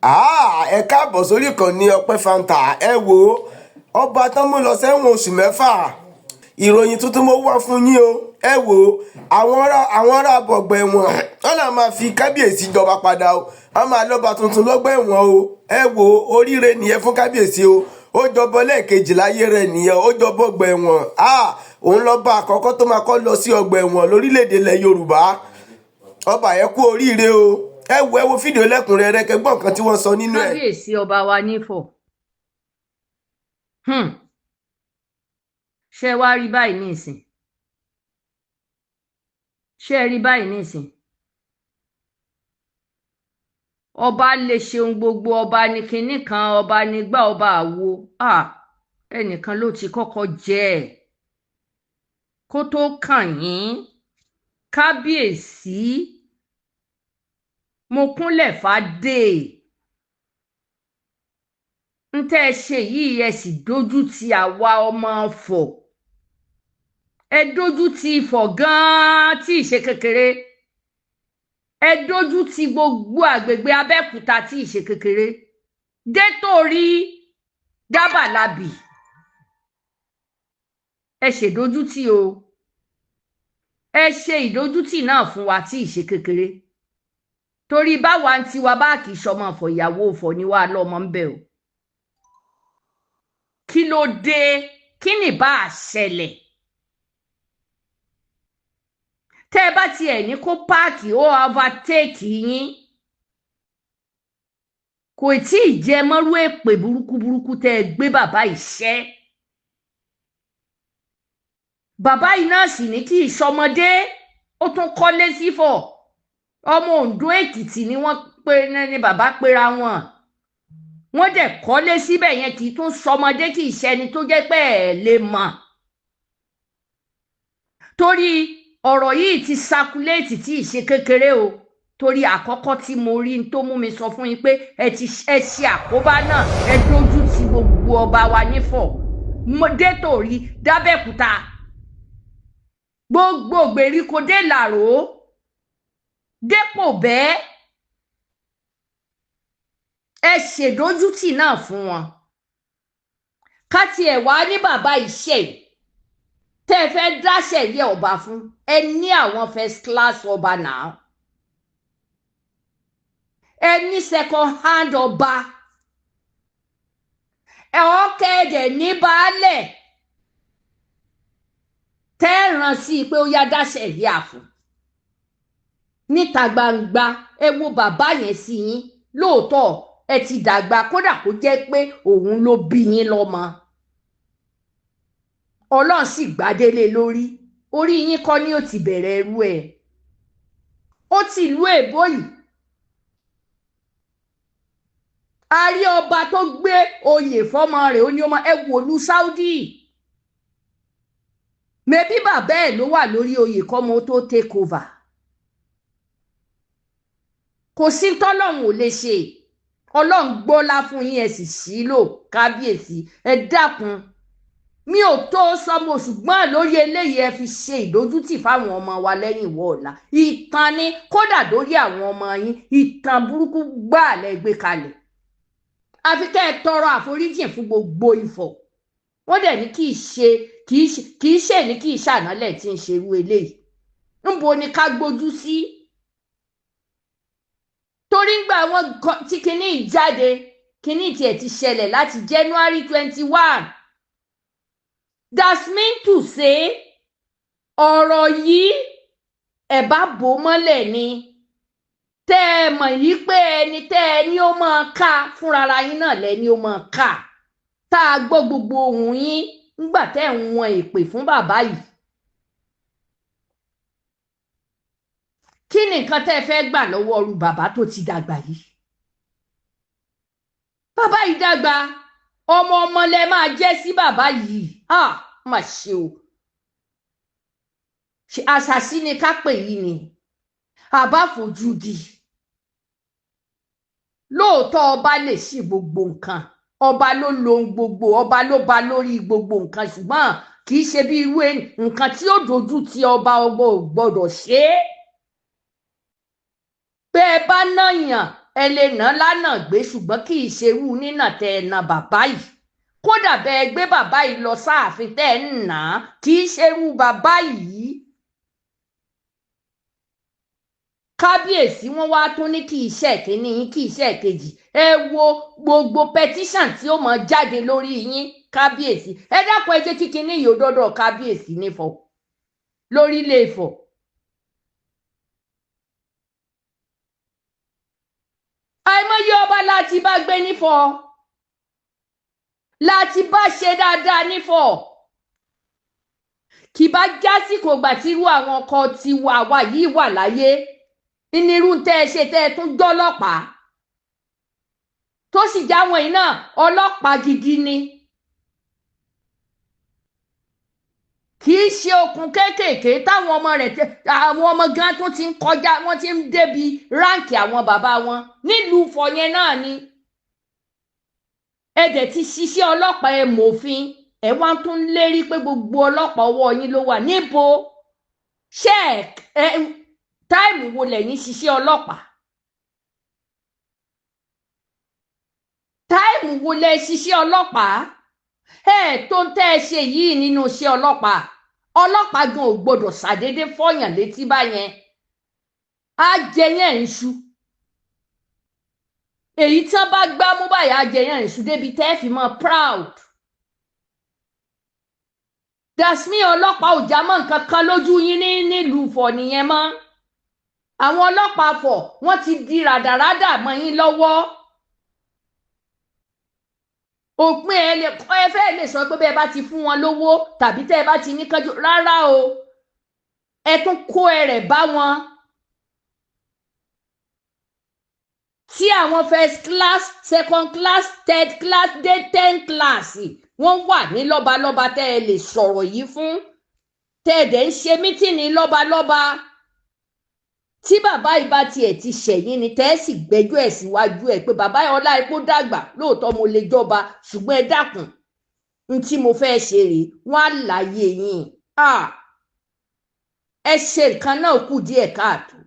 Ẹ káàbọ̀ sórí ìkànnì Ọpẹ́ Fanta. Ẹ wò ó, ọba tán mú lọ sẹ́wọ̀n oṣù 4. Ìròyìn tuntun mo wá fún yín o. Ẹ wò ó, àwọn ará bọ̀gbà ẹ̀wọ̀n wọ́n náà máa fi kábíyèsí jọba padà o. Wọ́n máa lọ́ba tuntun lọ́gbà ẹ̀wọ̀n o. Ẹ wò ó, oríire nìyẹn fún kábíyèsí o. Ó jọbọ lẹ́ẹ̀kejì láyé rẹ̀ nìyẹn. Ó jọbọ ọgbà ẹ̀wọ̀n. Òun lọ́ba àkọ́kọ́ tó máa kọ́ lọ sí ọgbà ẹ̀wọ̀n lórílẹ̀‐èdè ilẹ̀ Yorùbá. Ọba yẹn kú oríire o. Ẹ wo fídíò lẹ́kùnrẹ́rẹ́ kẹgbọ́n kan tí wọ́n sọ nínú ẹ̀. Kábíyèsí ọba wa nífọ̀. Ṣé wá rí báyìí nísìn? Ṣé rí báyìí nísìn? Ọba lè ṣeun gbogbo, ọba ní kinní kan, ọba nígbà, ọba àwo. Ẹnìkan ló ti kọ́kọ́ jẹ́ ẹ̀ kó tó kàn yín. Kábíyèsí, mo kúnlẹ̀ fàdé. Ń tẹ́ ẹ ṣe yìí, ẹ sì dójú ti àwa ọmọ Ifọ̀. Ẹ dójú ti Ifọ̀ gan-an tí ì ṣe kékeré. Ẹ dójú ti gbogbo àgbègbè Abẹ́òkúta tí ì ṣe kékeré. Dé torí Gábàlábì. Ẹ ṣèdójútì o. Ẹ ṣe ìdójútì náà fún wa tí ì ṣe kékeré. Torí báwa ń tiwa bá kì í ṣọmọ Ifọ̀, ìyàwó Ifọ̀ ni wàá lọ́mọ ń bẹ̀ o. Kí ló dé? Kí ni bá a ṣẹlẹ̀? Tẹ́ ẹ bá tiẹ̀ ní kó páàkì ó overtake yín, kò tí ì jẹ mọ́rú èpè burúkú tẹ́ ẹ gbé bàbá ìṣẹ́. Bàbá yìí náà sì ní kí ìṣọmọdé, ó tún kọ́lé sífọ̀. Ọmọ Oǹdó Èkìtì ni wọ́n pè ní bàbá pera wọn. Wọ́n dẹ̀ kọ́lé síbẹ̀ yẹn, kì í tún sọmọdé, kì í ṣẹni tó jẹ́ pé ẹ̀ lè mọ̀. Torí ọ̀rọ̀ yìí ti sakuléètì tí ì ṣe kékeré o. Torí àkọ́kọ́ tí mo rí tó mú mi sọ fún yín pé ẹ ṣe àkóbá náà, ẹ dójú ti gbogbo ọba wa nífọ̀. Dé torí d'Abẹ́òkúta, gbogbo gbèríko dé Làró, dépò bẹ́ẹ̀. Ẹ ṣèdójútì náà fún wọn. Ká tiẹ̀ wá ní bàbá ìṣẹ́ tẹ́ ẹ fẹ́ dáṣẹ̀ yẹ ọba fún, ẹ ní àwọn first class ọba náà. Ẹ ní second hand ọba. Ẹ ọ̀kẹ́dẹ̀ ní baálẹ̀ tẹ́ ẹ ràn sí i pé ó yá dáṣẹ̀ yẹ àfún. Níta gbangba, ẹ wo bàbá yẹn sí yín. Lóòótọ́ ẹ ti dàgbà, kódà kó jẹ́ pé òun ló bí yín lọ́mọ. Ọlọ́run sì gbádélé lórí. Orí yín kọ́ ni ó ti bẹ̀rẹ̀ ẹrú ẹ̀. Ó ti ìlú èbó yìí. A rí ọba tó gbé oyè fọ́mọ rẹ̀, ó ní ọmọ ẹ wòlú Saudi. Mẹ́bí bàbá ẹ̀ ló wà lórí oyè kọ́mọ tó take over. Kò sí tọ́lọ́run ò lè ṣe. Ọlọ́run gbọ́lá fún yín, ẹ sì sílò. Kábíyèsí, ẹ dákun. Mi ò tó sọmọ, ṣùgbọ́n lórí eléyìí ẹ fi ṣe ìdójútì fáwọn ọmọ wa lẹ́yìn ìwọ ọ̀la. Ìtàn ni, kódà lórí àwọn ọmọ yín, ìtàn burúkú gbáà lẹ gbé kalẹ̀. Àfi kẹ́ ẹ tọrọ àforíjì fún gbogbo Ifọ̀. Wọ́n dẹ̀ ní kì í ṣe ní kì í ṣànálẹ̀ tí ń ṣerú eléyìí. Níbo ni ká gbójú sí? Torí ń gbà wọ́n tí kinní ìjáde, kinní tiẹ̀ ti ṣẹlẹ̀ láti January 21. That's mean to say, ọ̀rọ̀ yìí ẹ̀ bá bò mọ́lẹ̀ ni. Tẹ́ ẹ mọ̀ yìí pé ẹni tẹ́ ẹ ní ó máa ká fúnra yín náà lẹ́ni ó máa ká. Tá a gbọ́ gbogbo ohùn yín nígbà tẹ́ ẹ̀ ń wọn èpè fún bàbá yìí. Kí ni nǹkan tẹ́ ẹ fẹ́ gbà lọ́wọ́ ọrú bàbá tó ti dàgbà yìí? Bàbá yìí dàgbà, ọmọ lẹ máa jẹ́ sí bàbá yìí. Mà ṣe o. Àṣàsí ni ká pè yìí ni. Àbá fojú di. Lóòótọ́ ọba lè ṣe gbogbo nǹkan. Ọba ló lo gbogbo, ọba ló ba lórí gbogbo nǹkan, ṣùgbọ́n kì í ṣe bí irú nǹkan tí ó dojú ti ọba ò gbọ́dọ̀ ṣe é. Bẹ́ ẹ bá náyàn ẹ lè ná lánàá gbé ṣùgbọ́n kì í ṣerú nínà tẹ ẹ na bàbá yìí kódà bẹ ẹ gbé bàbá yìí lọ sáàfin tẹ ẹ ń nà á kì í ṣerú bàbá yìí. Kábíyèsí wọn wá tún ní kì í ṣe ìkíní yín kì í ṣe ìkejì ẹ wo gbogbo petition tí ó mọ jáde lórí yín kábíyèsí ẹ dákun ẹ jẹ́ kí kíní yìí ó dọ́dọ̀ kábíyèsí nífọ̀ lórílẹ̀ Ifọ̀. àìmọye ọba láti bá gbé nífọ̀ láti bá ṣe dáadáa nífọ̀ kì bá jásìkò gbà tírú àwọn ọkọ tiwa wà yìí wà láyé nínú tẹ́ ẹ ṣe tẹ́ ẹ tún jọ́lọ́pàá tó sì jáwọn yìí náà ọlọ́pàá gidi ni kì í ṣe okùn kéékèèké táwọn ọmọ rẹ̀ àwọn ọmọ gan tún ti ń kọjá wọ́n ti ń débi ráǹkì àwọn bàbá wọn nílùú Ifọ̀ yẹn náà ni ẹ dẹ̀ ti ṣiṣẹ́ ọlọ́pàá ẹ mòfin ẹ wá tún lérí pé gbogbo ọlọ́pàá ọwọ́ yín ló wà níbo ṣé ẹ táìmù wo lẹ́yìn ṣiṣẹ́ ọlọ́pàá táìmù wo lẹ ṣiṣẹ́ ọlọ́pàá tó ń tẹ́ ẹ ṣe yìí nínú iṣẹ́ ọlọ́pàá ọlọ́pàá gan ò gbọdọ̀ ṣàdédé fọyàn létí báyẹn á jẹyàn ìṣú èyí tí wọ́n bá gbá mú báyìí á jẹyàn ìṣú débi tẹ́ ẹ fi mọ́ proud dasmi ọlọ́pàá ò já mọ́ nǹkan kan lójú yín nílùú Ifọ̀ nìyẹn mọ́ àwọn ọlọ́pàá Ifọ̀ wọ́n ti di ràdàràdà mọ́ yín lọ́wọ́ òpin ẹ fẹ́ lè sọ pé bẹ́ẹ̀ bá ti fún wọn lówó tàbí tẹ́ ẹ bá ti ní kánjú rárá o ẹ tún kó ẹrẹ̀ bá wọn tí àwọn first class second class third class dé 10th class wọ́n wà ní lọ́balọ́ba tẹ́ ẹ lè sọ̀rọ̀ yìí fún tẹ́ ẹ dẹ̀ ń ṣe mítìnì lọ́balọ́ba tí bàbá ìbá tiẹ̀ ti ṣẹ̀yìn ni tẹ́ ẹ sì gbẹ́jọ́ ẹ̀ síwájú ẹ̀ pé bàbá ọlá epo dàgbà lóòótọ́ mo lè jọba ṣùgbọ́n ẹ dákun n tí mo fẹ́ ṣe rèé wọ́n á láyé yín ẹ ṣe nǹkan náà kù díẹ̀ káàtó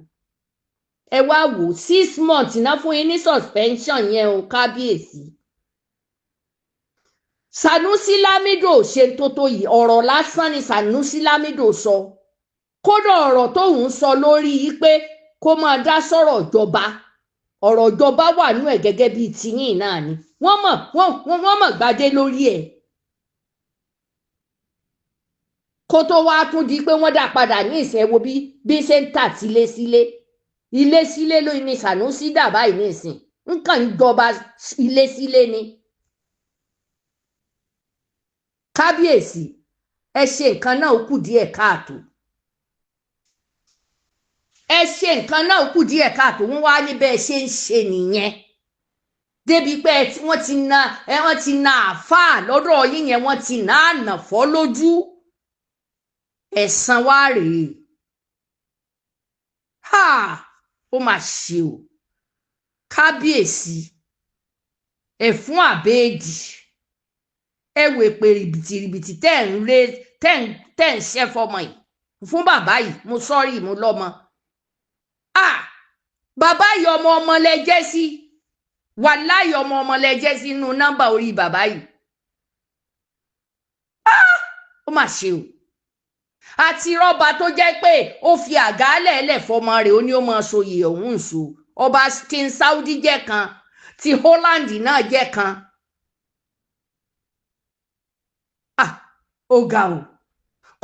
ẹ wá wò 6 months náà fún yín ní suspension yẹn o kábíyèsí Sanusi Lamido ṣe tó yìí ọ̀rọ̀ lásán ni Sanusi Lamido sọ kódà ọ̀rọ̀ tóun sọ lórí pé kó máa dá sọ̀rọ̀ ìjọba ọ̀rọ̀ ìjọba wà nú ẹ̀ gẹ́gẹ́ bíi tiyín náà ni wọ́n mọ̀ gbadé lórí ẹ̀ kó tó wá tún di pé wọ́n dá padà ní ìṣẹ́wó bí ṣe ń tà ilé sílé ló ní Sanusi dà báyìí ní ìsìn nǹkan ìjọba ilé sílé ni kábíyèsí ẹ ṣe nǹkan náà kù díẹ̀ káàtó ẹ ṣe nǹkan náà kù díẹ̀ káàtó wọ́n wá níbẹ̀ ṣe ń ṣe nìyẹn débi pé wọ́n ti na àáfàá lọ́dọ̀ yín yẹn wọ́n ti na ànàfọ́ lójú ẹ̀san wá rèé ó mà ṣe o kábíyèsí ẹ fún àbẹ́ẹ̀dì ẹ wò pé rìbìtìrìbìtì tẹ́ ń ṣe fọmọ yìí fún bàbá yìí mo sọ́rí mo lọ́mọ bàbá yìí ọmọ lẹ́jẹ́ sí wàláhì ọmọ lẹ́jẹ́ sí inú nọ́mbà orí bàbá yìí ó mà ṣe o àti rọ́bà tó jẹ́ pé ó fi àgálẹ̀ ẹlẹ̀ fọmọ rẹ̀ ó ní ó máa soyè ọ̀hún so ọba King Saudi jẹ́ kan ti Holland náà jẹ́ kan ó ga o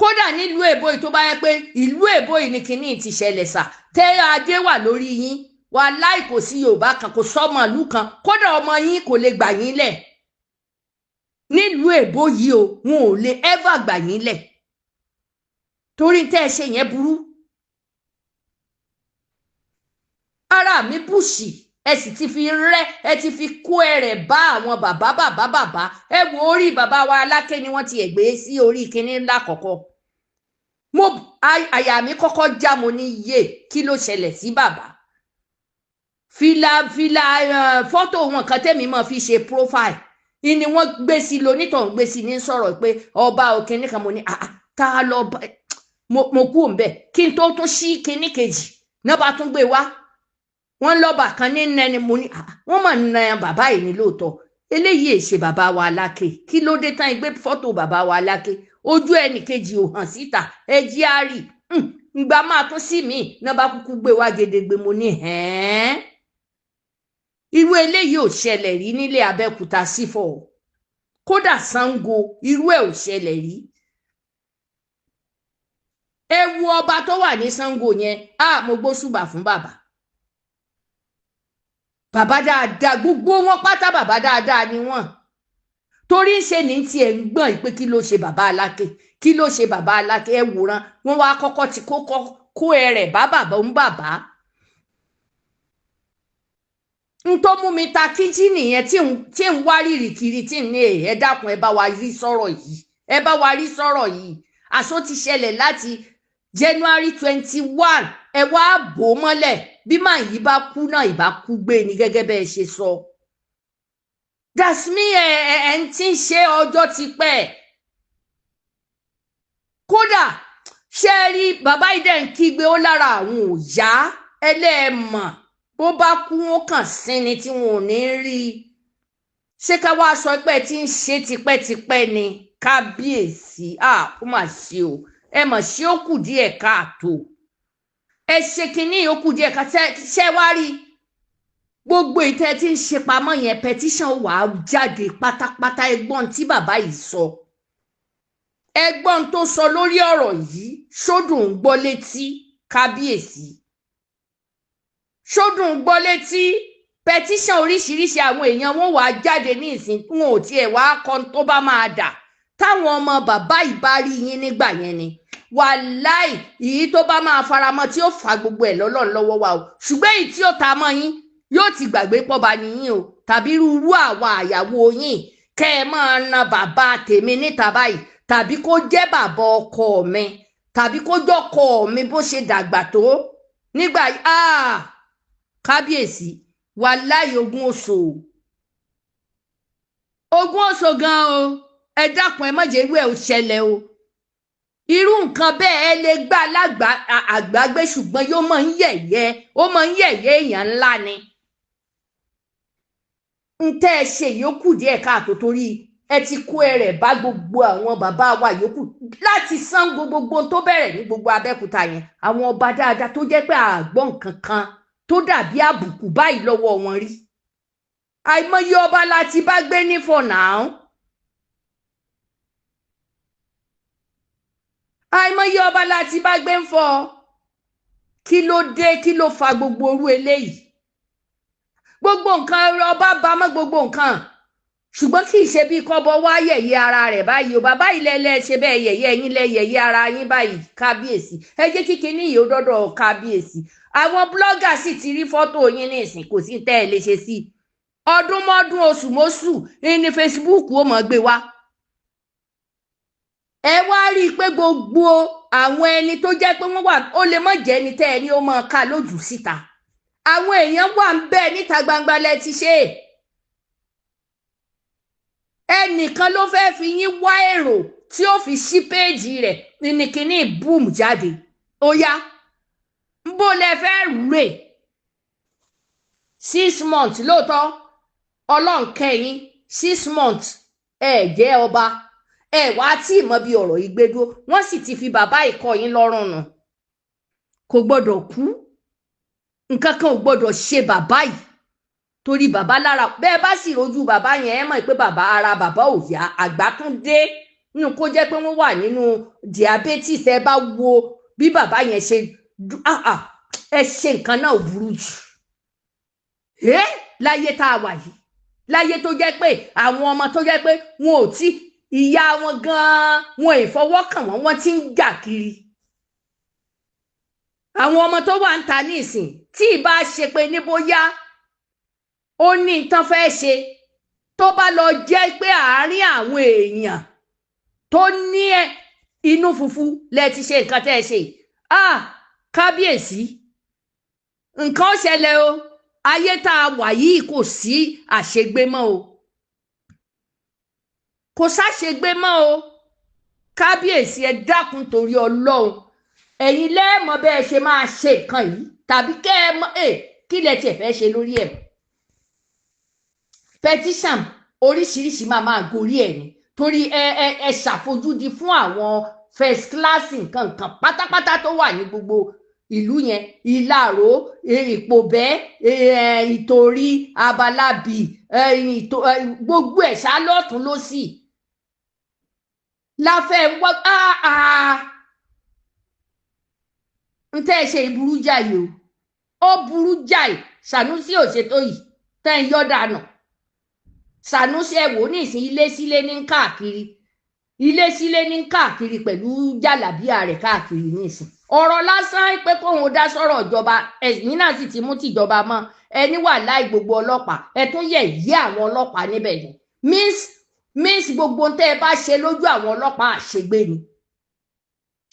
kódà nílùú èbó yìí tó bá yẹ pé ìlú èbó yìí ni kinní ti ṣẹlẹ̀ sà tẹ́ adé wà lórí yín wàláhì kò sí Yorùbá kan kò sọ́mọ ìlú kan kódà ọmọ yín kò lè gbà yín lẹ̀ nílùú èbó yìí o wọn ò lè ever gbà yín lẹ̀ torí tẹ́ ẹ ṣe yẹn burú ara mi bùṣì ẹ sì ti fi ẹ ti fi kó ẹrẹ̀ bá àwọn bàbá ẹ wo orí bàbá wa Aláké ni wọ́n ti ẹ̀gbé sí orí kinní ńlá kọ̀kọ́ àyà mi kọ́kọ́ já mo ní yé kí ló ṣẹlẹ̀ sí bàbá fìlà fọ́tò wọn kan tẹ́mi mọ́ fi ṣe profile ni wọ́n gbé sí lonítọ̀ ń gbé sí ní sọ̀rọ̀ pé ọba òkè nìkan mo ní tá a lọ mo kú òǹbẹ kí n tó tún ṣí kinní kejì náà bá tún gbé wá wọ́n lọ́ba kan ní nẹni mo ní wọ́n mọ̀ na bàbá yìí ní lóòótọ́ eléyìí èṣe bàbá wa Aláké kí ló dé tán gbé fọ́tò bàbá wa Aláké ojú ẹnì kejì ò hàn síta ẹ jí á rí ìgbà máa tún sí mi náà bá kúkú gbé wá gedegbe mo ní irú eléyìí ò ṣẹlẹ̀ rí nílé Abẹ́òkúta sífọ̀ kódà Ṣàngó irú ẹ̀ ò ṣẹlẹ̀ rí ewu ọba tó wà ní Ṣàngó yẹn mo gbóṣùbà fún bàbá dáadáa gbogbo wọn pátá bàbá dáadáa ni wọn torí ṣe ní tiẹ̀ ń gbọ̀n pé kí ló ṣe bàbá Aláké kí ló ṣe bàbá Aláké ẹ wòran wọn wá kọ́kọ́ ti kó ẹrẹ̀ bá bàbá ń bàbá n tó mú mi ta kíjí nìyẹn tí ń wá rírì kiri tí ń ní ẹ dákun ẹ bá wa rí sọ̀rọ̀ yìí àṣọ ti ṣẹlẹ̀ láti January 21 ẹ wá bò mọ́lẹ̀ bí màá yìí bá kú náà ìbá kú gbé ni gẹ́gẹ́ bẹ́ẹ̀ ṣe sọ dasmi ẹ ń tí ń ṣe ọjọ́ ti pẹ́ kódà ṣe rí bàbá ìdẹ ń kígbe ó lára àwọn ò yá ẹlẹ́ẹ̀mọ̀ bó bá kú wọn kàn sí ni tí wọn ò ní rí ṣé ká wá sọ pé tí ń ṣe tipẹ́tipẹ́ ni kábíyèsí ó mà ṣe o ẹ mọ̀ ṣé ó kù díẹ̀ káàtó ẹ ṣe kínní ó kù díẹ̀ ká ṣẹ́ wá rí gbogbo ìtẹ́ tí ń ṣe pamọ́ yẹn petition wà á jáde pátápátá ẹgbọ́n tí bàbá yìí sọ ẹgbọ́n tó sọ lórí ọ̀rọ̀ yìí ṣódùn gbọ́ létí kábíyèsí ṣódùn gbọ́ létí petition oríṣiríṣi àwọn èèyàn wọn wà á jáde ní ìsìn wọn ò tiẹ̀ wá kọ́ tó bá máa dà táwọn ọmọ bàbá ìbárí yín nígbà yẹn ni wàláì èyí tó bá máa faramọ́ tí ó fa gbogbo ẹ̀ lọ́lọ́ lọ́wọ́ wa o ṣùgbọ́n èyí tí ó ta mọ́ yín yóò ti gbàgbé pọ́ba nìyín o tàbí rúurú àwọn àyàwó yín kẹ́ ẹ máa na bàbá tèmi níta báyìí tàbí kó jẹ́ bàbá ọkọ mi tàbí kó jọkọ mi bó ṣe dàgbà tó nígbà kábíyèsí wàláì ogún oṣù gan o ẹ dákun ẹ má jẹ́ irú ẹ̀ ò ṣẹlẹ̀ o irú nǹkan bẹ́ẹ̀ ẹ lè gbà àgbàgbé ṣùgbọ́n yóò máa ń yẹ̀yẹ́ èèyàn ńlá ni ń tẹ́ ẹ ṣe yòókù díẹ̀ káàtó torí ẹ ti kó ẹrẹ̀ bá gbogbo àwọn bàbá wa yòókù láti Ṣàngó gbogbo tó bẹ̀rẹ̀ ní gbogbo Abẹ́òkúta yẹn àwọn ọba dáadáa tó jẹ́ pé àgbọ̀n kankan tó dàbí àbùkù báyìí lọ́wọ́ wọn rí àìmọye ọba láti bá gbé nífọ̀ náà àìmọye ọba láti bá gbé ń fọ kí ló dé kí ló fa gbogbo orú eléyìí gbogbo nǹkan ọba bá mọ́ gbogbo nǹkan ṣùgbọ́n kì í ṣe bí kọ́bọ wá yẹ̀yẹ́ ara rẹ̀ báyìí o bàbá ilẹ̀ ṣe bẹ́ẹ̀ yẹ̀yẹ́ yín lẹ́ yẹ̀yẹ́ ara yín báyìí kábíyèsí ẹ jẹ́ kí kinní yìí ó dọ́dọ̀ kábíyèsí àwọn blọ́gà sì ti rí fọ́tò yín ní ìsìn kò sí tẹ́ ẹ lè ṣe sí ọdún mọ́dún oṣù mọ́ṣù ní Facebook ó mọ̀ gbé wá ẹ wá rí i pé gbogbo àwọn ẹni tó jẹ́ pé wọ́n wà ó lè má jẹ́ ẹni tẹ́ ẹ ní ó máa ká lójú síta àwọn èèyàn wà ń bẹ níta gbangba lẹ ti ṣe ẹnìkan ló fẹ́ fi yín wá èrò tí ó fi sí péèjì rẹ̀ nìkíní boom jáde ó yá ń bó lẹ fẹ́ rè 6 months lóòótọ́ ọlọ́run kẹ́yìn 6 months jẹ́ ọba wá tí ìmọ̀ bí ọ̀rọ̀ yìí gbé dúró wọ́n sì ti fi bàbá ìkọ́ yín lọ́rùn nù kò gbọ́dọ̀ kú nǹkan kan ò gbọ́dọ̀ ṣe bàbá yìí torí bàbá lára bẹ́ẹ̀ bá sì rojú bàbá yẹn ẹ mọ̀ pé bàbá ara bàbá ò yá àgbà tún dé nínú kó jẹ́ pé wọ́n wà nínú diabetes ẹ bá wo bí bàbá yẹn ṣe ẹ ṣe nǹkan náà burú jù láyé tá a wà yìí láyé tó jẹ́ pé àwọn ọmọ tó jẹ́ pé wọn ò tí ìyá wọn gan-an wọn ìfọwọ́kàn wọ́n ti ń jà kiri àwọn ọmọ tó wà ń ta ní ìsìn tí ìbá ṣe pé ní bóyá ó ní nǹkan fẹ́ ṣe tó bá lọ jẹ́ pé àárín àwọn èèyàn tó ní inú funfun lẹ ti ṣe nǹkan tẹ́ ẹ ṣe kábíyèsí nǹkan ó ṣẹlẹ̀ o ayé tá a wà yìí kò sí àṣegbé mọ́ o kò sáṣegbé mọ́ o kábíyèsí ẹ dákun torí Ọlọ́run ẹ̀yin lẹ́ẹ̀mọ́ bẹ́ẹ̀ ṣe máa ṣe nǹkan yìí tàbí kẹ́ ẹ mọ̀ kí lẹ tiẹ̀ fẹ́ ṣe lórí ẹ̀ petition oríṣiríṣi máa gorí ẹ̀ ni torí ẹ ṣàfojúdi fún àwọn first class nǹkan pátápátá tó wà ní gbogbo ìlú yẹn ìlàró ìpòbẹ́ ìtòrí abalábì gbogbo ẹ̀ ṣá lọ́tún lósì láfẹ́ wọ́n ń tẹ́ ẹ ṣe ìburú jáì o ó burú jáì Sànúsì ò ṣètò yìí tẹ́ ń yọ́ dànù Sànúsì ẹ wò ní ìsìn ilé sílé ní káàkiri ilé sílé ní káàkiri pẹ̀lú jàlábíà rẹ̀ káàkiri ní ìsìn ọ̀rọ̀ lásán pé kóun dá sọ̀rọ̀ ìjọba ẹ̀yìn náà sì ti mú tìjọba mọ́ ẹni wà láì gbogbo ọlọ́pàá ẹ tún yẹ̀ yí àwọn ọlọ́pàá níbẹ̀ ni means gbogbo tẹ́ ẹ bá ṣe lójú àwọn ọlọ́pàá àṣegbè ni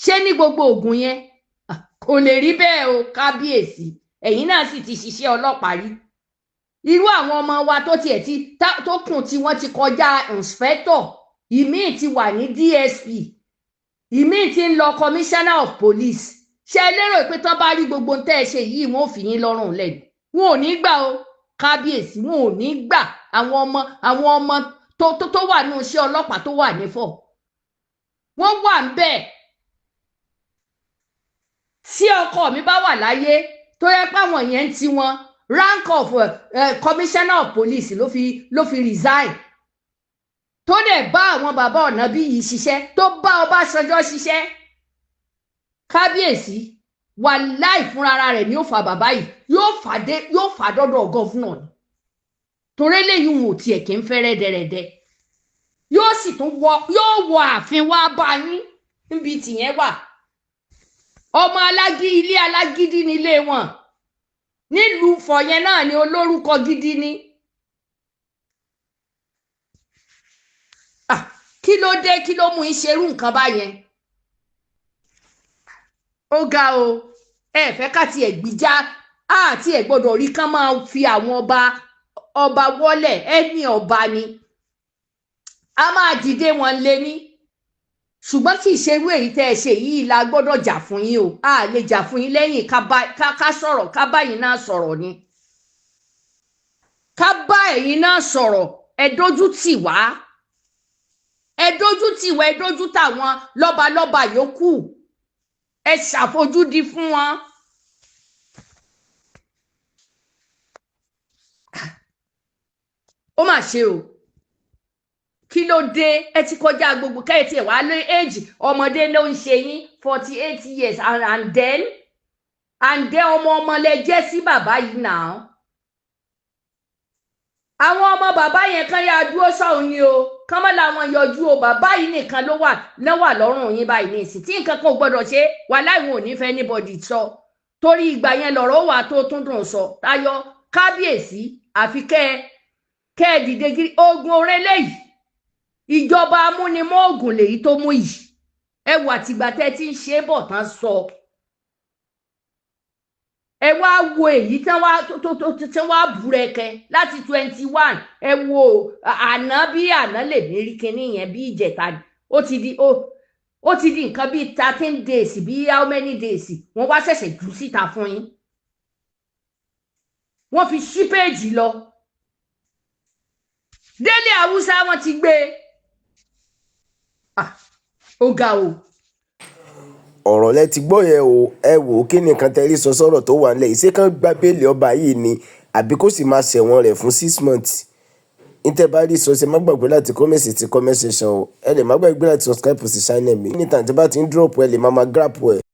ṣé ní gbogbo ògùn yẹn kò lè rí bẹ́ẹ̀ o kábíyèsí ẹ̀yìn náà sì ti ṣiṣẹ́ ọlọ́pàá rí irú àwọn ọmọ wa tó tiẹ̀ tó kùn tí wọ́n ti kọjá inspector ìmíì ti wà ní DSP ìmíì ti ń lọ commissioner of police ṣe lérò pé tán bá rí gbogbo tẹ́ ẹ ṣe yìí wọn ò fi yín lọ́rùn lẹ́nu wọn ò ní gbà o kábíyèsí wọn ò ní gbà àwọn ọmọ tó wà ní iṣẹ́ ọlọ́pàá tó wà nífọ̀ wọ́n wà ń bẹ̀ tí ọkọ mi bá wà láyé tó yẹ pé àwọn yẹn ń ti wọn rank of commissioner of police ló fi resign tó dẹ̀ bá àwọn bàbá Ọ̀nàbí yìí ṣiṣẹ́ tó bá Ọbásanjọ́ ṣiṣẹ́ kábíyèsí wàláì fúnra rẹ̀ ni ó fa bàbá yìí yóò fà dọ́dọ̀ gọ́fúnà ni torí lẹ́yìn òun ò tiẹ̀ kí ń fẹ́ rẹ́dẹ̀rẹ́dẹ́ yóò sì tún wọ ààfin wá bá yín níbi tìyẹn wà ọmọ ilé alágídí nílé wọn nílùú fọyẹn náà ni olórúkọ gidi ni kí ló dé kí ló mú ìṣerú nǹkan báyẹn ó ga o ẹ fẹ́ ká tiẹ̀ gbìjà àti ẹ̀ gbọ́dọ̀ rí kán máa fi àwọn ọba wọlé ẹni ọba ni a máa dìde wọn lé ní ṣùgbọ́n kì í ṣe irú èyí tẹ́ ẹ ṣe yìí la gbọ́dọ̀ jà fún yín o a lè jà fún yín lẹ́yìn ká sọ̀rọ̀ ká bá yín náà sọ̀rọ̀ ni ká bá ẹ̀yin náà sọ̀rọ̀ ẹ dójú tì wá ẹ dójú tàwọn lọ́balọ́ba yòókù ẹ ṣàfojúdi fún wọn. ó mà ṣe o kí ló dé ẹ ti kọjá gbogbo kẹ́ẹ̀tì ẹ̀ wá lé èjì ọmọdé ló ń ṣe yín 48 years and then ọmọ lẹ jẹ́ sí bàbá yìí náà àwọn ọmọ bàbá yẹn kan yà dúró sọ̀hún ni o kán mọ́ làwọn yọjú o bàbá yìí nìkan ló wà lọ́rùn yín báyìí ní ìsìn tí nǹkan kan ò gbọ́dọ̀ ṣe wà láìwọ̀n ò ní fẹ́ anybody sọ torí ìgbà yẹn lọ̀rọ̀ wà tó tún dùn sọ Táyọ̀ kábíyèsí àfi kẹ́ ẹ dìde gírí ogun orélé yìí ìjọba amúnimọ́ ogun lèyí tó mú yìí ẹ wà tìgbà tẹ́ ti ń ṣe é bọ̀ tán sọ ẹ wá wo èyí tán wá búrẹ́kẹ́ láti 21 ẹ wo àná bí àná lè ní rí kinní yẹn bí ìjẹta ó ti di nǹkan bíi 13 days bí how many days wọ́n wá ṣẹ̀ṣẹ̀ jù síta fún yín wọ́n fi ṣí péèjì lọ Délé Haúsá wọ́n ti gbé ó ga o. ọ̀rọ̀ lẹ ti gbọ́ yẹn o ẹ wò ó kí nìkan tẹ́rí sọ sọ́rọ̀ tó wà nílẹ̀ ìṣe kan gba béèlì ọba yìí ni àbí kó sì máa ṣẹ̀wọ̀n rẹ̀ fún 6 months ìtẹ̀bárí sọ ṣe má gbàgbé láti kọ́mẹ̀sì ti comment section o ẹ lè má gbàgbé láti subscribe sí channel mi níta tí bá ti ń drop ẹ lè máa grab ẹ.